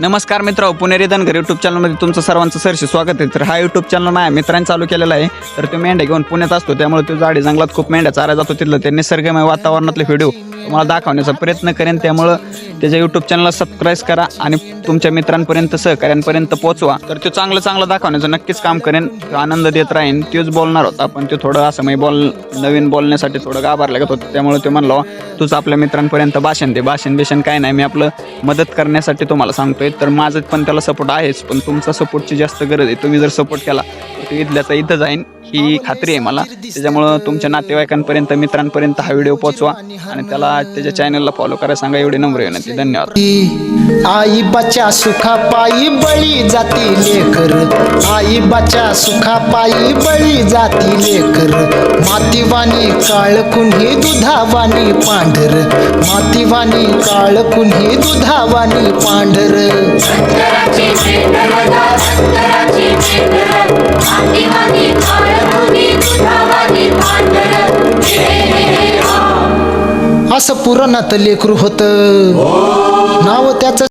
नमस्कार मित्र, पुणेरी धनगर यूट्यूब चॅनलमध्ये तुमचं सर्वांचं सरशी स्वागत आहे. तर हा यूट्यूब चॅनल माझ्या मित्रांनी चालू केलेला आहे. तर तो मेंढ्या घेऊन पुण्यात असतो, त्यामुळे तो झाडी जंगलात खूप मेंढ्या चारा जातो. तिथलं ते निसर्गमय वातावरणातले व्हिडिओ तुम्हाला दाखवण्याचा प्रयत्न करेन. त्यामुळं त्याच्या यूट्यूब चॅनलला सबस्क्राईब करा आणि तुमच्या मित्रांपर्यंत सहकाऱ्यांपर्यंत पोहोचवा. तर तो चांगलं दाखवण्याचं नक्कीच काम करेन, आनंद देत राहीन. तोच बोलणार होता, पण तो थोडं असं नवीन बोलण्यासाठी थोडं घाबरला लागत होतं. त्यामुळे तो म्हणला तूच आपल्या मित्रांपर्यंत भाषण दे. भाषण काय नाही, मी आपलं मदत करण्यासाठी तुम्हाला सांगतोय. तर माझं पण त्याला सपोर्ट आहेच, पण तुमचा सपोर्टची जास्त गरज आहे. तुम्ही जर सपोर्ट केला तर इथल्याचा इथं जाईन ही खात्री आहे मला. त्याच्यामुळं तुमच्या नातेवाईकांपर्यंत मित्रांपर्यंत हा व्हिडिओ पोहोचवा आणि त्याला त्याच्या चॅनलला फॉलो करायला सांगा. एवढी नम्र विनंती. धन्यवाद. आई बच्चा सुखा पायी बळी जाती लेकर, आई बच्चा सुखा पायी बळी जाती लेकर. मातीवानी काळ कुणी दुधावानी पांढर, मातीवानी काळ कुणी दुधावानी पांढर. असं पुराणात लेकरू होतं, नाव त्याचं